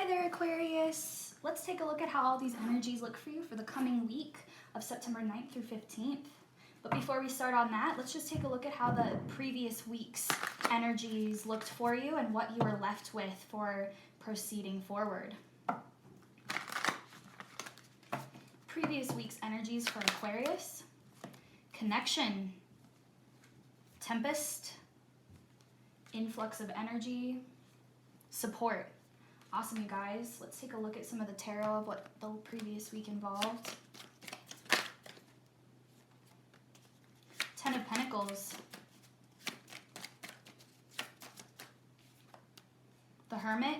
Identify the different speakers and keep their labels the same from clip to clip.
Speaker 1: Hi there, Aquarius. Let's take a look at how all these energies look for you for the coming week of September 9th through 15th. But before we start on that, let's just take a look at how the previous week's energies looked for you and what you were left with for proceeding forward. Previous week's energies for Aquarius: connection, tempest, influx of energy, support. Awesome, you guys. Let's take a look at some of the tarot of what the previous week involved. Ten of Pentacles, the Hermit,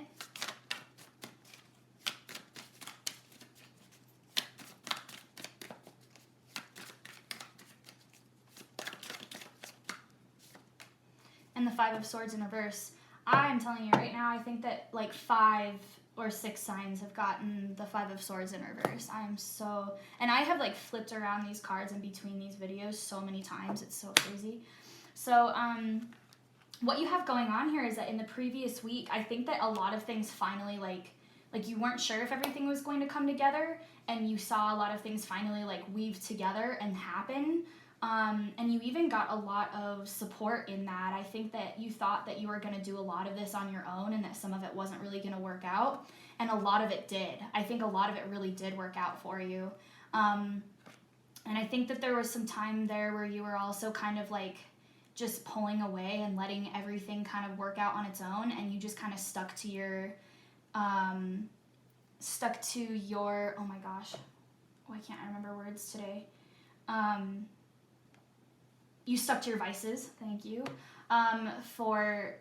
Speaker 1: and the Five of Swords in reverse. I'm telling you right now, I think that like 5 or 6 signs have gotten the Five of Swords in reverse. And I have like flipped around these cards in between these videos so many times. It's so crazy. So what you have going on here is that in the previous week, I think that a lot of things finally like you weren't sure if everything was going to come together, and you saw a lot of things finally like weave together and happen. And you even got a lot of support in that. I think that you thought that you were going to do a lot of this on your own and that some of it wasn't really going to work out. And a lot of it did. I think a lot of it really did work out for you. And I think that there was some time there where you were also kind of like just pulling away and letting everything kind of work out on its own. And you just kind of stuck to your, oh my gosh. Oh, I can't remember words today. You stuck to your vices, thank you, for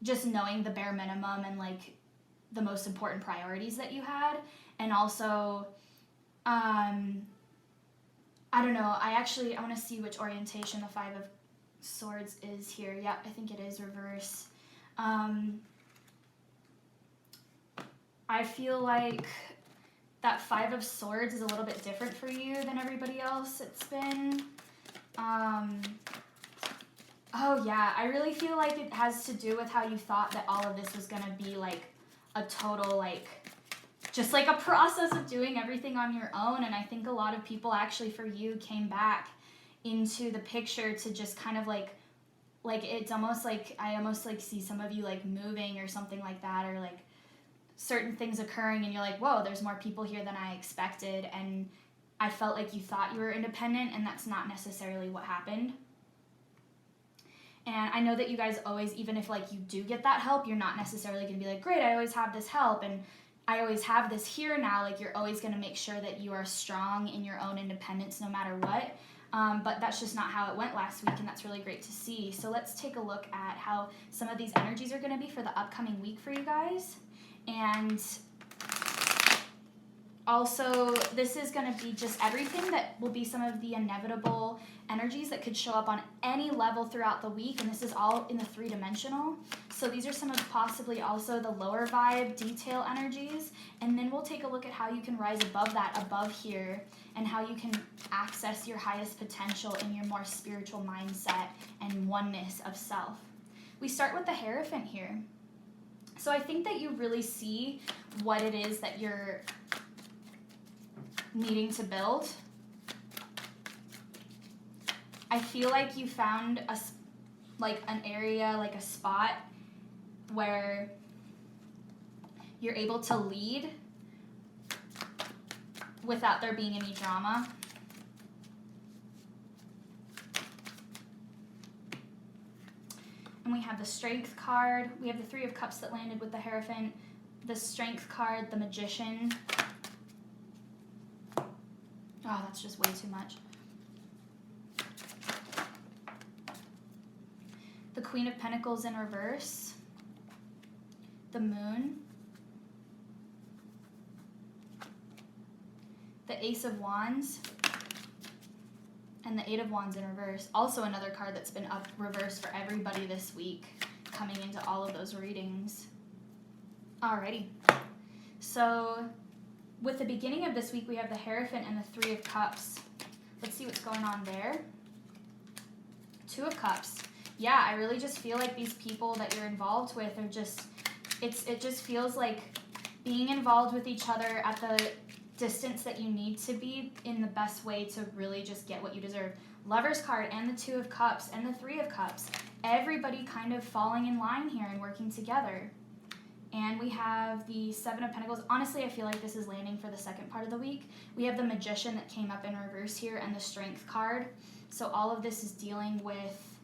Speaker 1: just knowing the bare minimum and like the most important priorities that you had. And also, I don't know, I want to see which orientation the Five of Swords is here. Yeah, I think it is reverse. I feel like that Five of Swords is a little bit different for you than everybody else it's been. Oh yeah, I really feel like it has to do with how you thought that all of this was gonna be like a total like, just like a process of doing everything on your own. And I think a lot of people actually for you came back into the picture to just kind of like it's almost like, I almost like see some of you like moving or something like that, or like certain things occurring and you're like, whoa, there's more people here than I expected. And I felt like you thought you were independent, and that's not necessarily what happened. And I know that you guys always, even if like you do get that help, you're not necessarily going to be like, great, I always have this help and I always have this here now. Like you're always going to make sure that you are strong in your own independence no matter what. But that's just not how it went last week, and that's really great to see. So let's take a look at how some of these energies are going to be for the upcoming week for you guys. And also, this is going to be just everything that will be some of the inevitable energies that could show up on any level throughout the week, and this is all in the 3-dimensional. So these are some of possibly also the lower vibe detail energies, and then we'll take a look at how you can rise above that, above here, and how you can access your highest potential in your more spiritual mindset and oneness of self. We start with the Hierophant here. So I think that you really see what it is that you're needing to build. I feel like you found an area, like a spot where you're able to lead without there being any drama. And we have the Strength card. We have the Three of Cups that landed with the Hierophant, the Strength card, the Magician. Oh, that's just way too much. The Queen of Pentacles in reverse. The Moon. The Ace of Wands. And the Eight of Wands in reverse. Also another card that's been up reverse for everybody this week, coming into all of those readings. Alrighty. So with the beginning of this week, we have the Hierophant and the Three of Cups. Let's see what's going on there. Two of Cups. Yeah, I really just feel like these people that you're involved with are just, it just feels like being involved with each other at the distance that you need to be in the best way to really just get what you deserve. Lover's card and the Two of Cups and the Three of Cups. Everybody kind of falling in line here and working together. And we have the Seven of Pentacles. Honestly, I feel like this is landing for the second part of the week. We have the Magician that came up in reverse here and the Strength card. So all of this is dealing with,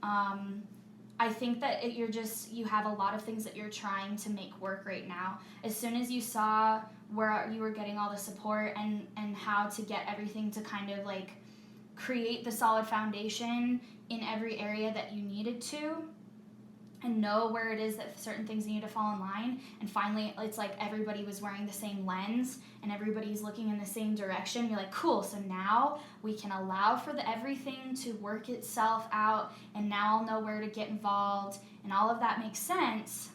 Speaker 1: I think that you have a lot of things that you're trying to make work right now. As soon as you saw where you were getting all the support and how to get everything to kind of like create the solid foundation in every area that you needed to, and know where it is that certain things need to fall in line, and finally it's like everybody was wearing the same lens and everybody's looking in the same direction. You're like, cool, so now we can allow for everything to work itself out, and now I'll know where to get involved, and all of that makes sense.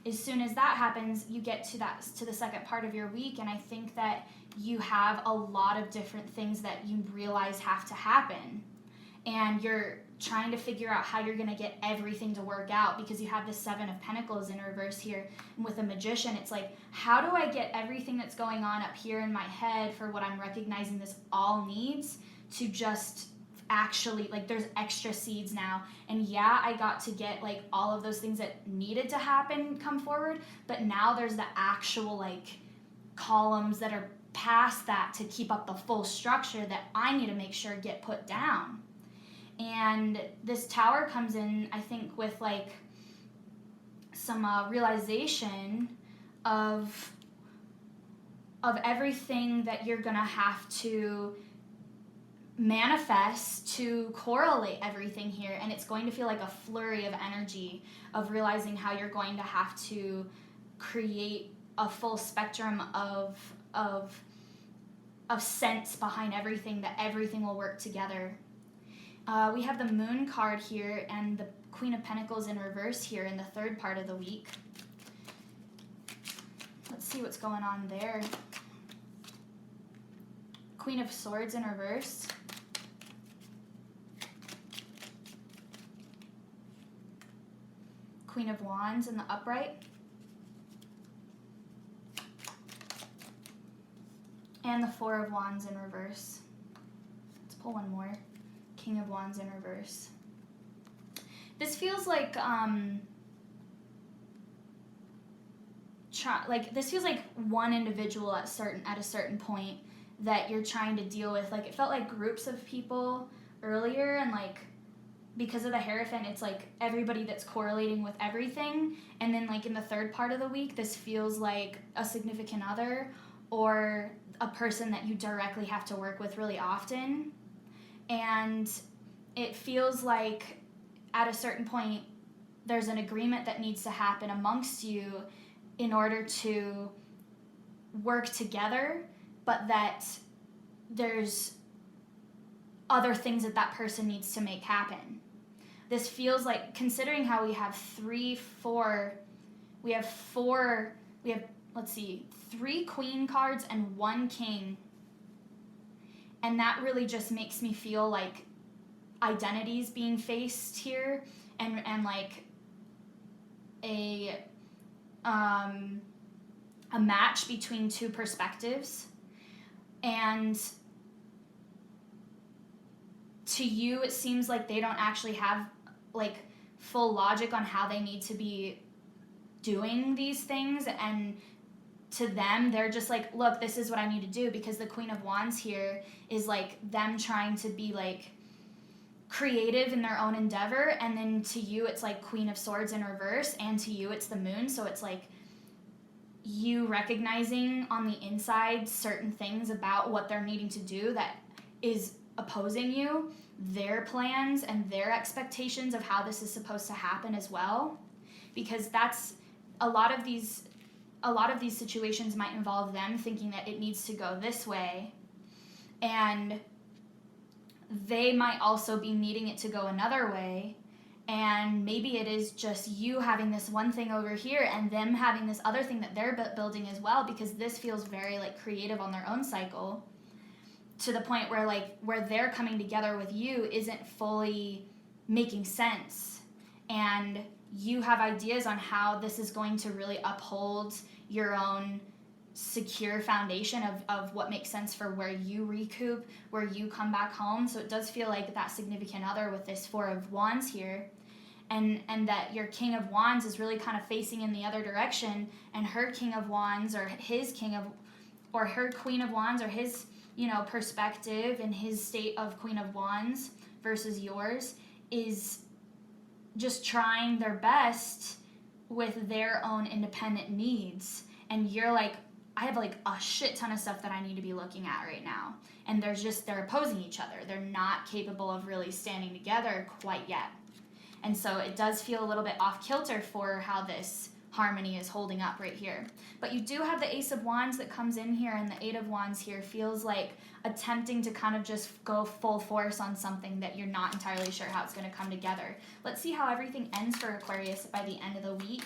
Speaker 1: As soon as that happens, you get to the second part of your week, and I think that you have a lot of different things that you realize have to happen, and you're trying to figure out how you're going to get everything to work out, because you have the Seven of Pentacles in reverse here. And with the Magician, it's like, how do I get everything that's going on up here in my head for what I'm recognizing this all needs to just actually, like, there's extra seeds now. And yeah, I got to get like all of those things that needed to happen come forward, but now there's the actual like columns that are past that to keep up the full structure that I need to make sure get put down. And this Tower comes in, I think, with like some realization of everything that you're gonna have to manifest to correlate everything here. And it's going to feel like a flurry of energy of realizing how you're going to have to create a full spectrum of sense behind everything, that everything will work together. We have the Moon card here and the Queen of Pentacles in reverse here in the third part of the week. Let's see what's going on there. Queen of Swords in reverse. Queen of Wands in the upright. And the Four of Wands in reverse. Let's pull one more. King of Wands in reverse. This feels like this feels like one individual at a certain point that you're trying to deal with. Like, it felt like groups of people earlier, and like because of the Hierophant, it's like everybody that's correlating with everything. And then like in the third part of the week, this feels like a significant other or a person that you directly have to work with really often. And it feels like at a certain point, there's an agreement that needs to happen amongst you in order to work together, but that there's other things that person needs to make happen. This feels like, considering how we have three queen cards and one king. And that really just makes me feel like identities being faced here, and like a match between two perspectives. And to you, it seems like they don't actually have like full logic on how they need to be doing these things, and to them, they're just like, look, this is what I need to do, because the Queen of Wands here is like them trying to be like creative in their own endeavor, and then to you, it's like Queen of Swords in reverse, and to you, it's the Moon, so it's like you recognizing on the inside certain things about what they're needing to do that is opposing you, their plans and their expectations of how this is supposed to happen as well, because that's a lot of these situations might involve them thinking that it needs to go this way, and they might also be needing it to go another way, and maybe it is just you having this one thing over here and them having this other thing that they're building as well, because this feels very like creative on their own cycle, to the point where like where they're coming together with you isn't fully making sense, and you have ideas on how this is going to really uphold your own secure foundation of what makes sense for where you recoup, where you come back home. So it does feel like that significant other with this Four of Wands here, and that your King of Wands is really kind of facing in the other direction, and her King of Wands or his King of, or her Queen of Wands or his, perspective and his state of Queen of Wands versus yours is just trying their best with their own independent needs. And you're like, I have like a shit ton of stuff that I need to be looking at right now. And they're opposing each other. They're not capable of really standing together quite yet. And so it does feel a little bit off kilter for how this harmony is holding up right here. But you do have the Ace of Wands that comes in here, and the Eight of Wands here feels like attempting to kind of just go full force on something that you're not entirely sure how it's going to come together. Let's see how everything ends for Aquarius by the end of the week.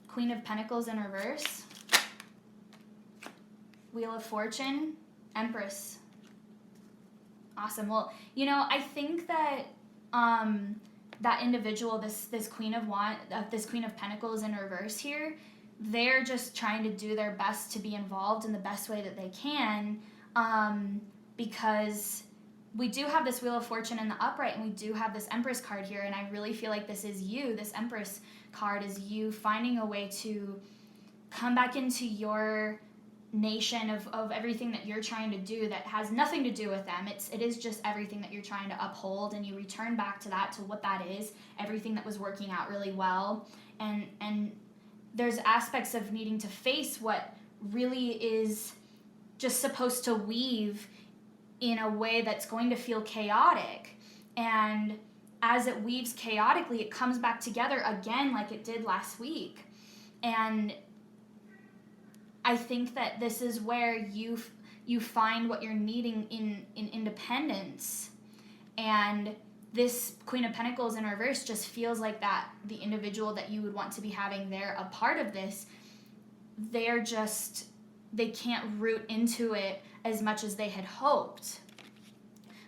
Speaker 1: Queen of Pentacles in reverse. Wheel of Fortune. Empress. Awesome. Well, I think that that individual, this Queen of Pentacles in reverse here, they're just trying to do their best to be involved in the best way that they can, because we do have this Wheel of Fortune in the upright, and we do have this Empress card here, and I really feel like this is you. This Empress card is you finding a way to come back into your nation of everything that you're trying to do that has nothing to do with them. It is just everything that you're trying to uphold, and you return back to that, to what that is, everything that was working out really well. And there's aspects of needing to face what really is just supposed to weave in a way that's going to feel chaotic. And as it weaves chaotically, it comes back together again like it did last week. And I think that this is where you find what you're needing in independence. And this Queen of Pentacles in reverse just feels like that the individual that you would want to be having there a part of this, they can't root into it as much as they had hoped.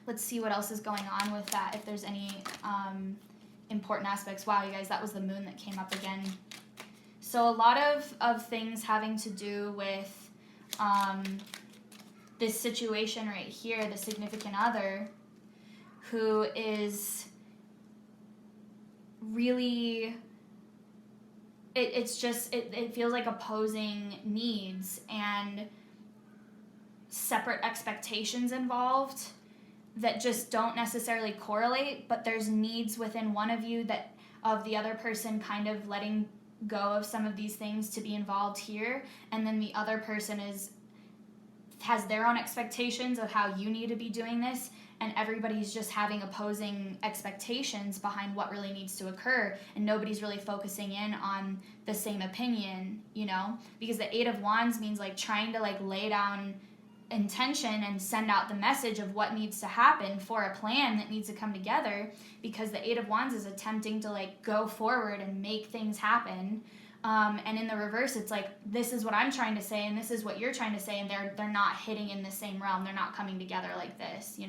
Speaker 1: Let's see what else is going on with that, if there's any important aspects. Wow, you guys, that was the moon that came up again. So a lot of things having to do with this situation right here, the significant other, who is really, it feels like opposing needs and separate expectations involved that just don't necessarily correlate, but there's needs within one of you that of the other person kind of letting go of some of these things to be involved here, and then the other person has their own expectations of how you need to be doing this, and everybody's just having opposing expectations behind what really needs to occur, and nobody's really focusing in on the same opinion, because the Eight of Wands means like trying to like lay down intention and send out the message of what needs to happen for a plan that needs to come together, because the Eight of Wands is attempting to like go forward and make things happen, and in the reverse it's like, this is what I'm trying to say and this is what you're trying to say, and they're not hitting in the same realm. They're not coming together like this,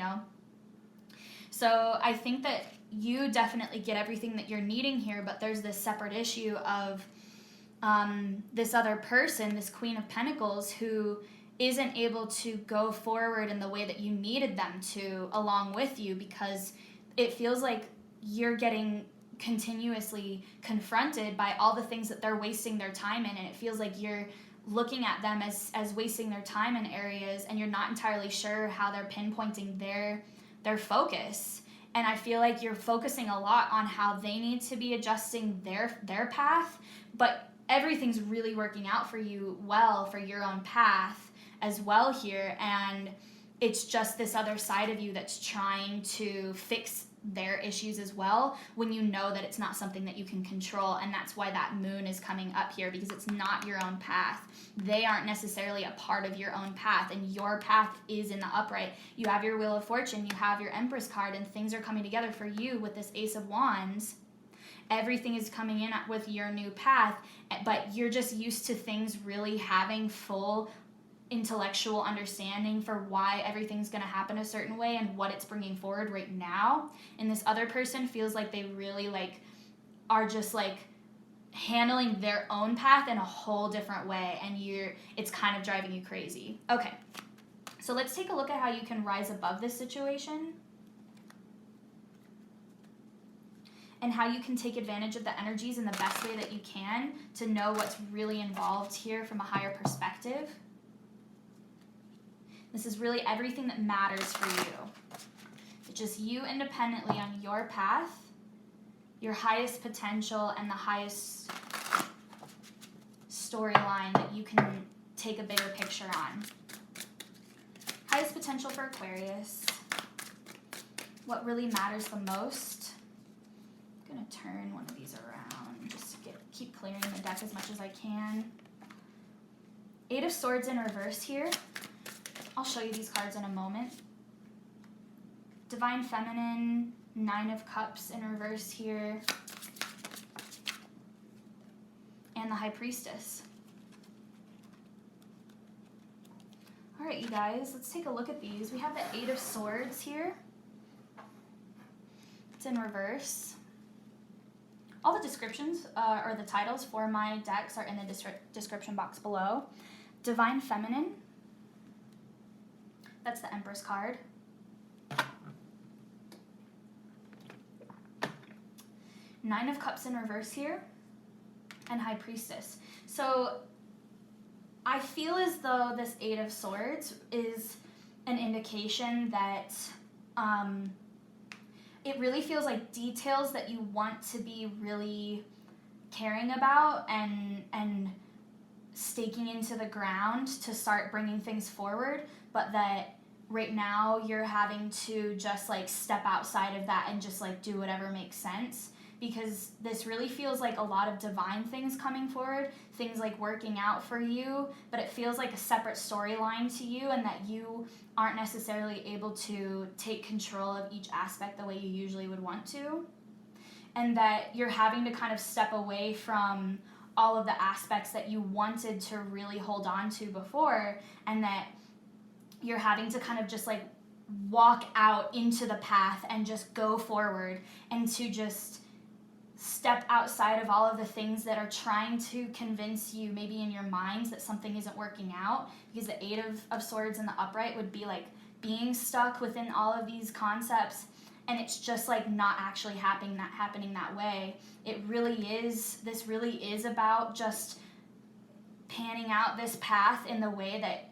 Speaker 1: So I think that you definitely get everything that you're needing here, but there's this separate issue of this other person, this Queen of Pentacles, who isn't able to go forward in the way that you needed them to along with you, because it feels like you're getting continuously confronted by all the things that they're wasting their time in, and it feels like you're looking at them as wasting their time in areas, and you're not entirely sure how they're pinpointing their focus. And I feel like you're focusing a lot on how they need to be adjusting their path, but everything's really working out for you well for your own path as well here, and it's just this other side of you that's trying to fix their issues as well, when you know that it's not something that you can control. And that's why that moon is coming up here, because it's not your own path. They aren't necessarily a part of your own path, and your path is in the upright. You have your Wheel of Fortune, you have your Empress card, and things are coming together for you with this Ace of Wands. Everything is coming in with your new path, but you're just used to things really having full intellectual understanding for why everything's going to happen a certain way and what it's bringing forward right now. And this other person feels like they really like are just like handling their own path in a whole different way, and it's kind of driving you crazy. Okay, so let's take a look at how you can rise above this situation and how you can take advantage of the energies in the best way that you can to know what's really involved here from a higher perspective. This is really everything that matters for you. It's just you independently on your path, your highest potential, and the highest storyline that you can take a bigger picture on. Highest potential for Aquarius. What really matters the most. I'm going to turn one of these around just to keep clearing the deck as much as I can. 8 of Swords in reverse here. I'll show you these cards in a moment. Divine Feminine, 9 of Cups in reverse here. And the High Priestess. All right, you guys, let's take a look at these. We have the 8 of Swords here. It's in reverse. All the descriptions or the titles for my decks are in the description box below. Divine Feminine. That's the Empress card. Nine of Cups in reverse here. And High Priestess. So I feel as though this 8 of Swords is an indication that it really feels like details that you want to be really caring about and staking into the ground to start bringing things forward, but that right now you're having to just like step outside of that and just like do whatever makes sense, because this really feels like a lot of divine things coming forward, things like working out for you, but it feels like a separate storyline to you, and that you aren't necessarily able to take control of each aspect the way you usually would want to, and that you're having to kind of step away from all of the aspects that you wanted to really hold on to before, and that you're having to kind of just like walk out into the path and just go forward, and to just step outside of all of the things that are trying to convince you maybe in your minds that something isn't working out, because the 8 of Swords in the upright would be like being stuck within all of these concepts, and it's just like not actually happening that way. This really is about just panning out this path in the way that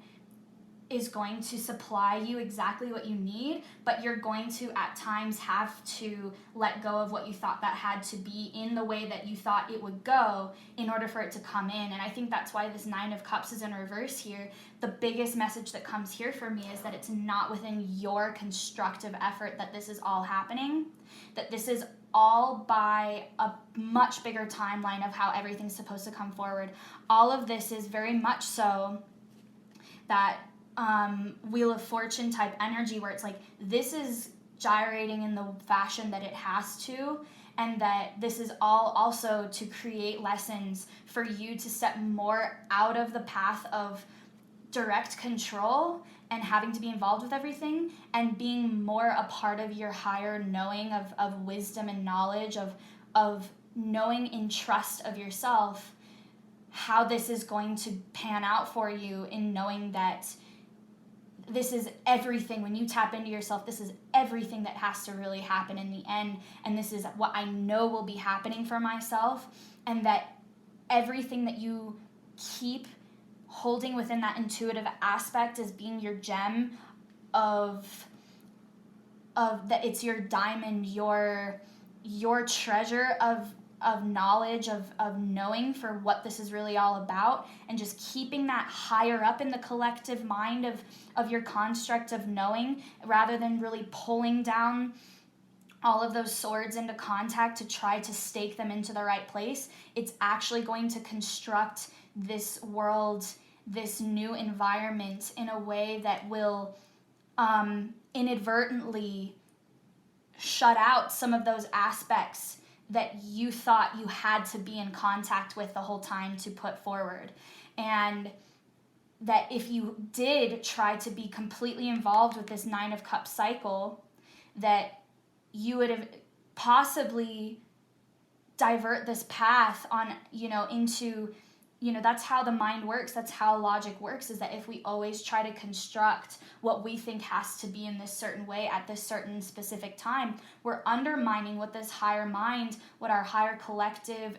Speaker 1: is going to supply you exactly what you need, but you're going to at times have to let go of what you thought that had to be in the way that you thought it would go in order for it to come in. And I think that's why this 9 of Cups is in reverse here. The biggest message that comes here for me is that it's not within your constructive effort that this is all happening, that this is all by a much bigger timeline of how everything's supposed to come forward. All of this is very much so that Wheel of Fortune type energy, where it's like this is gyrating in the fashion that it has to, and that this is all also to create lessons for you to step more out of the path of direct control and having to be involved with everything, and being more a part of your higher knowing of wisdom and knowledge of knowing in trust of yourself how this is going to pan out for you, in knowing that this is everything. When you tap into yourself, this is everything that has to really happen in the end, and this is what I know will be happening for myself, and that everything that you keep holding within that intuitive aspect as being your gem of that it's your diamond, your treasure of knowledge, of knowing for what this is really all about, and just keeping that higher up in the collective mind of your construct of knowing, rather than really pulling down all of those swords into contact to try to stake them into the right place. It's actually going to construct this world, this new environment, in a way that will inadvertently shut out some of those aspects that you thought you had to be in contact with the whole time to put forward. And that if you did try to be completely involved with this 9 of Cups cycle, that you would have possibly divert this path on, into, that's how the mind works. That's how logic works, is that if we always try to construct what we think has to be in this certain way at this certain specific time, we're undermining what this higher mind, what our higher collective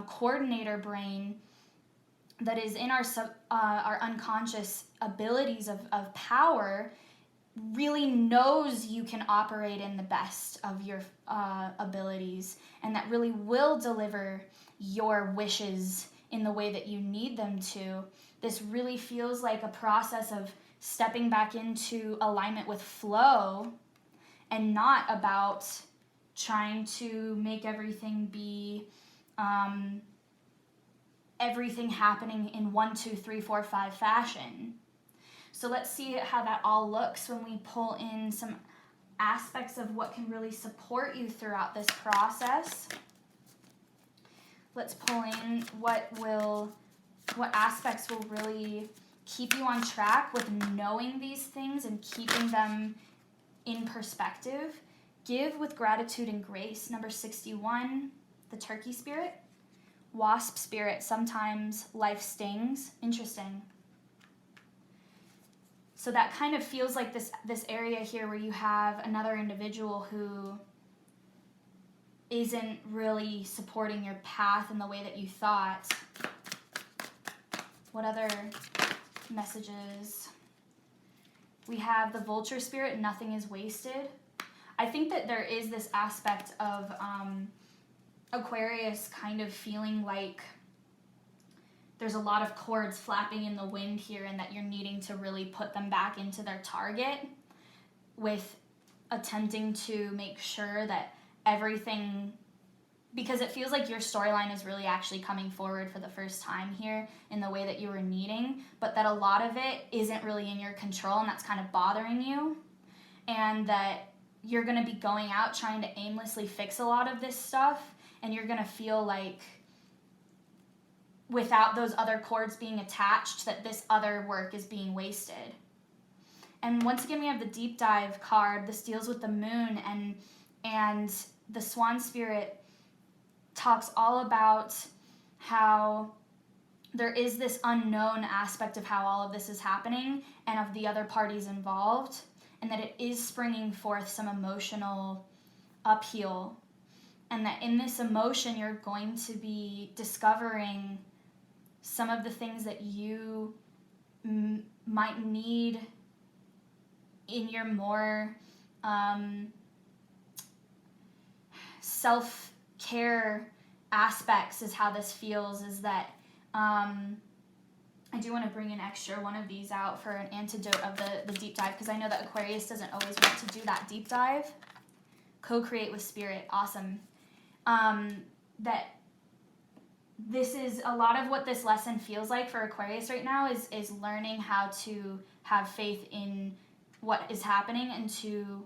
Speaker 1: coordinator brain that is in our unconscious abilities of power really knows you can operate in the best of your abilities, and that really will deliver your wishes in the way that you need them to. This really feels like a process of stepping back into alignment with flow, and not about trying to make everything be everything happening in 1, 2, 3, 4, 5 fashion. So let's see how that all looks when we pull in some aspects of what can really support you throughout this process. Let's pull in what aspects will really keep you on track with knowing these things and keeping them in perspective. Give with gratitude and grace. Number 61, the turkey spirit. Wasp spirit, sometimes life stings. Interesting. So that kind of feels like this area here where you have another individual who isn't really supporting your path in the way that you thought. What other messages? We have the vulture spirit, nothing is wasted. I think that there is this aspect of Aquarius kind of feeling like there's a lot of cords flapping in the wind here, and that you're needing to really put them back into their target with attempting to make sure that everything, because it feels like your storyline is really actually coming forward for the first time here in the way that you were needing, but that a lot of it isn't really in your control, and that's kind of bothering you, and that you're going to be going out trying to aimlessly fix a lot of this stuff, and you're going to feel like without those other cords being attached, that this other work is being wasted. And once again, we have the deep dive card. This deals with the moon, and the swan spirit talks all about how there is this unknown aspect of how all of this is happening and of the other parties involved, and that it is springing forth some emotional upheaval, and that in this emotion you're going to be discovering some of the things that you might need in your more self-care aspects, is how this feels, is that I do want to bring an extra one of these out for an antidote of the deep dive, because I know that Aquarius doesn't always want to do that deep dive. Co-create with spirit, awesome. That this is a lot of what this lesson feels like for Aquarius right now, is learning how to have faith in what is happening and to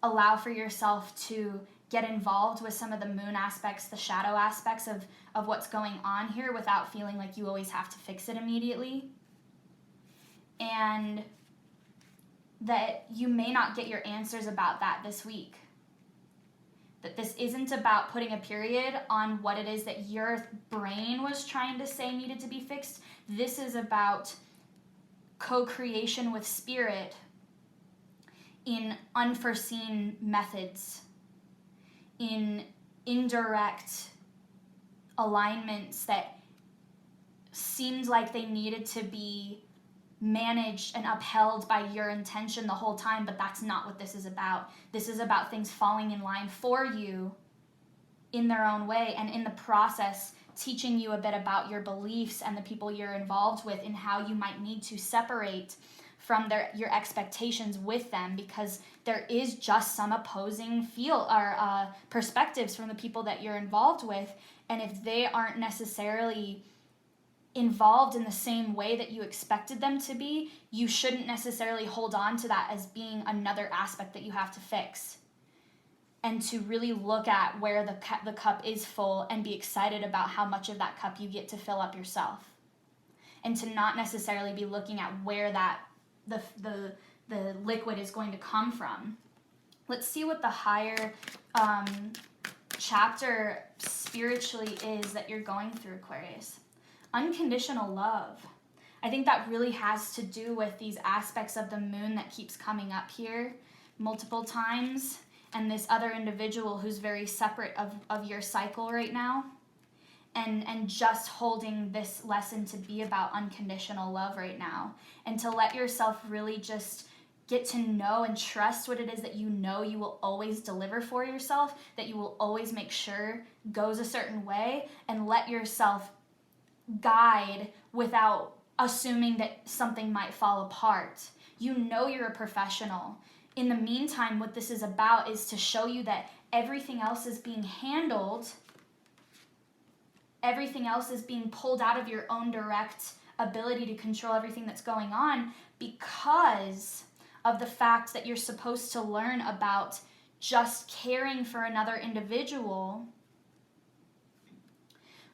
Speaker 1: allow for yourself to get involved with some of the moon aspects, the shadow aspects of what's going on here, without feeling like you always have to fix it immediately. And that you may not get your answers about that this week. That this isn't about putting a period on what it is that your brain was trying to say needed to be fixed. This is about co-creation with spirit in unforeseen methods, in indirect alignments that seemed like they needed to be managed and upheld by your intention the whole time, but that's not what this is about. This is about things falling in line for you in their own way, and in the process teaching you a bit about your beliefs and the people you're involved with, and how you might need to separate from your expectations with them, because there is just some opposing perspectives from the people that you're involved with, and if they aren't necessarily involved in the same way that you expected them to be, you shouldn't necessarily hold on to that as being another aspect that you have to fix, and to really look at where the cup is full and be excited about how much of that cup you get to fill up yourself. and to not necessarily be looking at where that the liquid is going to come from. Let's see what the higher chapter spiritually is that you're going through, Aquarius. Unconditional love. I think that really has to do with these aspects of the moon that keeps coming up here multiple times, and this other individual who's very separate of your cycle right now, and just holding this lesson to be about unconditional love right now, and to let yourself really just get to know and trust what it is that you know you will always deliver for yourself, that you will always make sure goes a certain way, and let yourself guide without assuming that something might fall apart. You know you're a professional. In the meantime, what this is about is to show you that everything else is being handled, everything else is being pulled out of your own direct ability to control everything that's going on, because of the fact that you're supposed to learn about just caring for another individual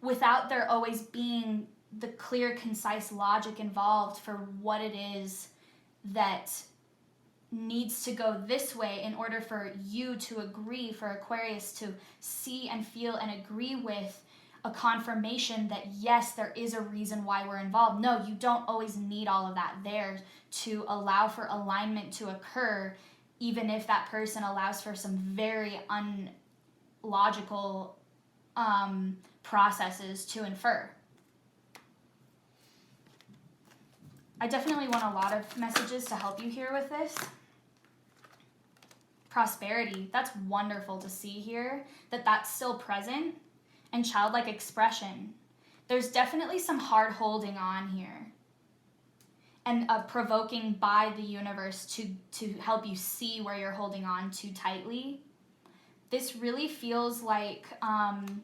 Speaker 1: without there always being the clear, concise logic involved for what it is that needs to go this way in order for you to agree, for Aquarius to see and feel and agree with a confirmation that yes, there is a reason why we're involved. No, you don't always need all of that there to allow for alignment to occur, even if that person allows for some very unlogical processes to infer. I definitely want a lot of messages to help you here with this. Prosperity, that's wonderful to see here, that's still present. And childlike expression. There's definitely some hard holding on here. And provoking by the universe to help you see where you're holding on too tightly. This really feels like an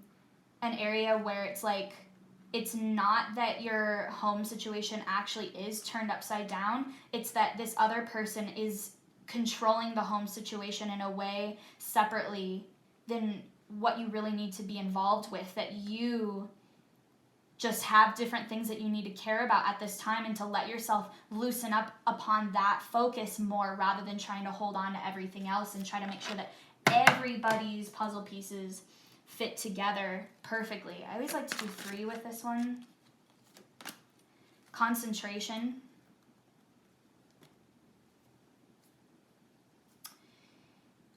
Speaker 1: area where it's like, it's not that your home situation actually is turned upside down. It's that this other person is controlling the home situation in a way separately than what you really need to be involved with, that you just have different things that you need to care about at this time, and to let yourself loosen up upon that focus more rather than trying to hold on to everything else and try to make sure that everybody's puzzle pieces fit together perfectly. I always like to do 3 with this one. Concentration.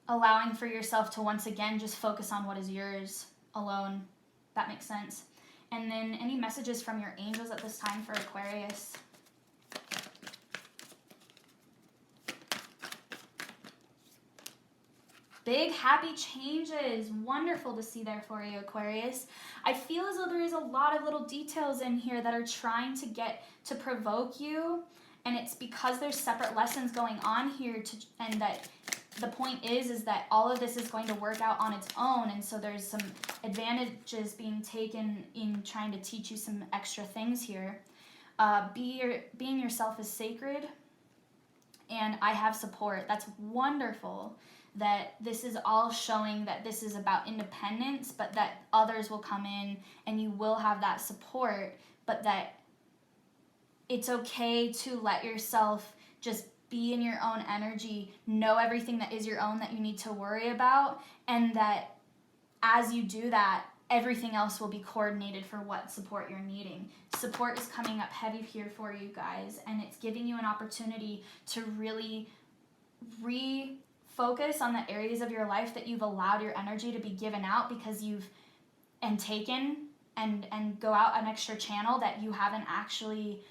Speaker 1: Allowing for yourself to once again just focus on what is yours alone. That makes sense. And then any messages from your angels at this time for Aquarius? Big happy changes. Wonderful to see there for you, Aquarius. I feel as though there is a lot of little details in here that are trying to get to provoke you, and it's because there's separate lessons going on here, and that the point is that all of this is going to work out on its own, and so there's some advantages being taken in trying to teach you some extra things here. Being yourself is sacred, and I have support. That's wonderful that this is all showing that this is about independence, but that others will come in and you will have that support, but that it's okay to let yourself just be in your own energy, know everything that is your own that you need to worry about, and that as you do that, everything else will be coordinated for what support you're needing. Support is coming up heavy here for you guys, and it's giving you an opportunity to really refocus on the areas of your life that you've allowed your energy to be given out because you've taken and go out an extra channel that you haven't actually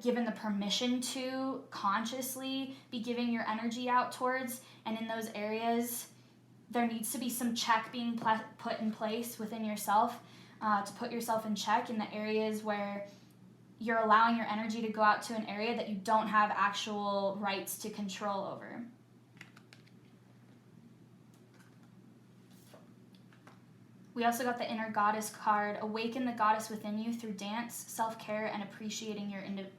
Speaker 1: given the permission to consciously be giving your energy out towards. And in those areas, there needs to be some check being put in place within yourself to put yourself in check in the areas where you're allowing your energy to go out to an area that you don't have actual rights to control over. We also got the Inner Goddess card. Awaken the goddess within you through dance, self-care, and appreciating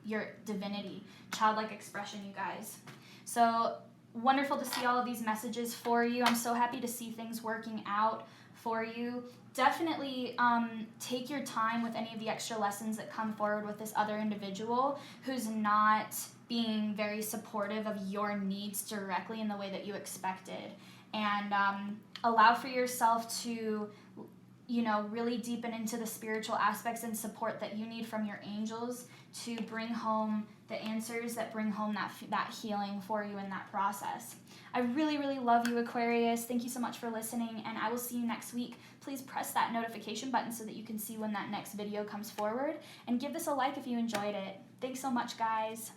Speaker 1: your divinity. Childlike expression, you guys. So wonderful to see all of these messages for you. I'm so happy to see things working out for you. Definitely take your time with any of the extra lessons that come forward with this other individual who's not being very supportive of your needs directly in the way that you expected. And allow for yourself to, you know, really deepen into the spiritual aspects and support that you need from your angels to bring home the answers that bring home that healing for you in that process. I really, really love you, Aquarius. Thank you so much for listening, and I will see you next week. Please press that notification button so that you can see when that next video comes forward, and give this a like if you enjoyed it. Thanks so much, guys.